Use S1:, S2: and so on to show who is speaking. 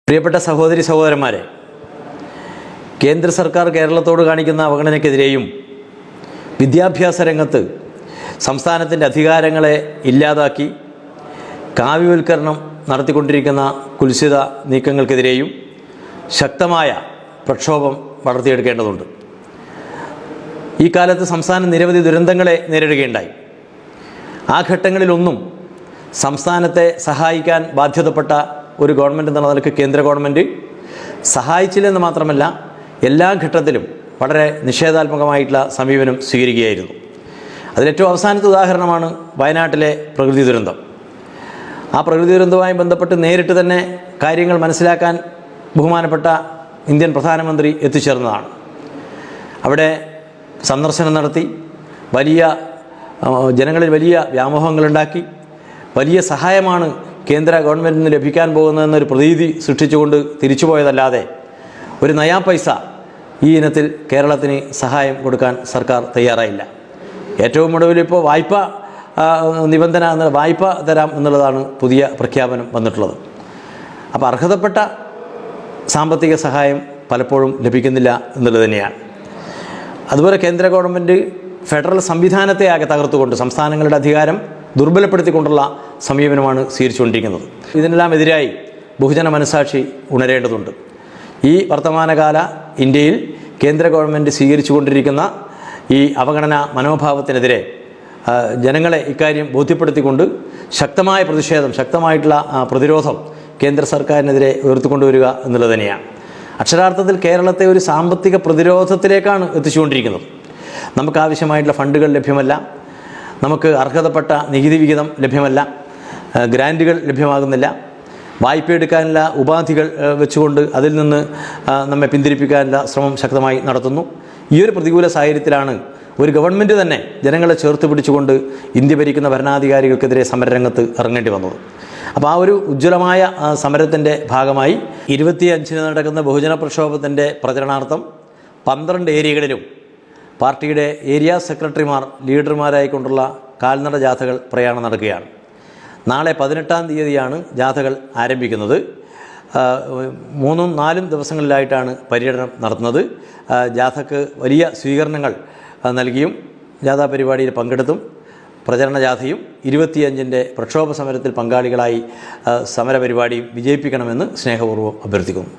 S1: പ്രിയപ്പെട്ട സഹോദരി സഹോദരന്മാരെ, കേന്ദ്ര സർക്കാർ കേരളത്തോട് കാണിക്കുന്ന അവഗണനയ്ക്കെതിരെയും വിദ്യാഭ്യാസ രംഗത്ത് സംസ്ഥാനത്തിൻ്റെ അധികാരങ്ങളെ ഇല്ലാതാക്കി കാവ്യവൽക്കരണം നടത്തിക്കൊണ്ടിരിക്കുന്ന കുൽസിത നീക്കങ്ങൾക്കെതിരെയും ശക്തമായ പ്രക്ഷോഭം വളർത്തിയെടുക്കേണ്ടതുണ്ട്. ഈ കാലത്ത് സംസ്ഥാനം നിരവധി ദുരന്തങ്ങളെ നേരിടുകയുണ്ടായി. ആ ഘട്ടങ്ങളിലൊന്നും സംസ്ഥാനത്തെ സഹായിക്കാൻ ബാധ്യതപ്പെട്ട ഒരു ഗവൺമെൻറ് എന്നുള്ള നിലയ്ക്ക് കേന്ദ്ര ഗവൺമെൻറ് സഹായിച്ചില്ലെന്ന് മാത്രമല്ല, എല്ലാ ഘട്ടത്തിലും വളരെ നിഷേധാത്മകമായിട്ടുള്ള സമീപനം സ്വീകരിക്കുകയായിരുന്നു. അതിലേറ്റവും അവസാനത്തെ ഉദാഹരണമാണ് വയനാട്ടിലെ പ്രകൃതി ദുരന്തം. ആ പ്രകൃതി ദുരന്തവുമായി ബന്ധപ്പെട്ട് നേരിട്ട് തന്നെ കാര്യങ്ങൾ മനസ്സിലാക്കാൻ ബഹുമാനപ്പെട്ട ഇന്ത്യൻ പ്രധാനമന്ത്രി എത്തിച്ചേർന്നതാണ്. അവിടെ സന്ദർശനം നടത്തി ജനങ്ങളിൽ വലിയ വ്യാമോഹങ്ങളുണ്ടാക്കി വലിയ സഹായമാണ് കേന്ദ്ര ഗവൺമെൻറ്റിന് ലഭിക്കാൻ പോകുന്നതെന്നൊരു പ്രതീതി സൃഷ്ടിച്ചുകൊണ്ട് തിരിച്ചുപോയതല്ലാതെ ഒരു നയാ പൈസ ഈ ഇനത്തിൽ കേരളത്തിന് സഹായം കൊടുക്കാൻ സർക്കാർ തയ്യാറായില്ല. ഏറ്റവും ഒടുവിൽ ഇപ്പോൾ വായ്പ തരാം എന്നുള്ളതാണ് പുതിയ പ്രഖ്യാപനം വന്നിട്ടുള്ളത്. അപ്പോൾ അർഹതപ്പെട്ട സാമ്പത്തിക സഹായം പലപ്പോഴും ലഭിക്കുന്നില്ല എന്നുള്ളത് തന്നെയാണ്. അതുപോലെ കേന്ദ്ര ഗവൺമെൻറ് ഫെഡറൽ സംവിധാനത്തെ ആകെ തകർത്തുകൊണ്ട് സംസ്ഥാനങ്ങളുടെ അധികാരം ദുർബലപ്പെടുത്തിക്കൊണ്ടുള്ള സമീപനമാണ് സ്വീകരിച്ചുകൊണ്ടിരിക്കുന്നത്. ഇതിനെല്ലാം എതിരായി ബഹുജന മനസാക്ഷി ഉണരേണ്ടതുണ്ട്. ഈ വർത്തമാനകാല ഇന്ത്യയിൽ കേന്ദ്ര ഗവൺമെൻറ് സ്വീകരിച്ചു കൊണ്ടിരിക്കുന്ന ഈ അവഗണന മനോഭാവത്തിനെതിരെ ജനങ്ങളെ ഇക്കാര്യം ബോധ്യപ്പെടുത്തിക്കൊണ്ട് ശക്തമായ പ്രതിഷേധം, ശക്തമായിട്ടുള്ള പ്രതിരോധം കേന്ദ്ര സർക്കാരിനെതിരെ ഉയർത്തിക്കൊണ്ടുവരിക എന്നുള്ളത് തന്നെയാണ്. അക്ഷരാർത്ഥത്തിൽ കേരളത്തെ ഒരു സാമ്പത്തിക പ്രതിരോധത്തിലേക്കാണ് എത്തിച്ചുകൊണ്ടിരിക്കുന്നത്. നമുക്കാവശ്യമായിട്ടുള്ള ഫണ്ടുകൾ ലഭ്യമല്ല, നമുക്ക് അർഹതപ്പെട്ട നികുതി വിഹിതം ലഭ്യമല്ല, ഗ്രാൻറ്റുകൾ ലഭ്യമാകുന്നില്ല, വായ്പ എടുക്കാനുള്ള ഉപാധികൾ വെച്ചുകൊണ്ട് അതിൽ നിന്ന് നമ്മെ പിന്തിരിപ്പിക്കാനുള്ള ശ്രമം ശക്തമായി നടത്തുന്നു. ഈ ഒരു പ്രതികൂല സാഹചര്യത്തിലാണ് ഒരു ഗവൺമെൻറ് തന്നെ ജനങ്ങളെ ചേർത്ത് പിടിച്ചുകൊണ്ട് ഇന്ത്യ ഭരിക്കുന്ന ഭരണാധികാരികൾക്കെതിരെ സമരരംഗത്ത് ഇറങ്ങേണ്ടി വന്നത്. അപ്പോൾ ആ ഒരു ഉജ്ജ്വലമായ സമരത്തിൻ്റെ ഭാഗമായി 25-ന് നടക്കുന്ന ബഹുജന പ്രക്ഷോഭത്തിൻ്റെ പ്രചരണാർത്ഥം 12 ഏരിയകളിലും പാർട്ടിയുടെ ഏരിയ സെക്രട്ടറിമാർ ലീഡർമാരായിക്കൊണ്ടുള്ള കാൽനട ജാഥകൾ പ്രയാണം നടക്കുകയാണ്. നാളെ 18-ാം തീയതിയാണ് ജാഥകൾ ആരംഭിക്കുന്നത്. 3-4 ദിവസങ്ങളിലായിട്ടാണ് പര്യടനം നടത്തുന്നത്. ജാഥക്ക് വലിയ സ്വീകരണങ്ങൾ നൽകിയും ജാഥാ പരിപാടിയിൽ പങ്കെടുത്തും പ്രചരണ ജാഥയും 25-ൻ്റെ പ്രക്ഷോഭ സമരത്തിൽ പങ്കാളികളായി സമരപരിപാടിയും വിജയിപ്പിക്കണമെന്ന് സ്നേഹപൂർവ്വം അഭ്യർത്ഥിക്കുന്നു.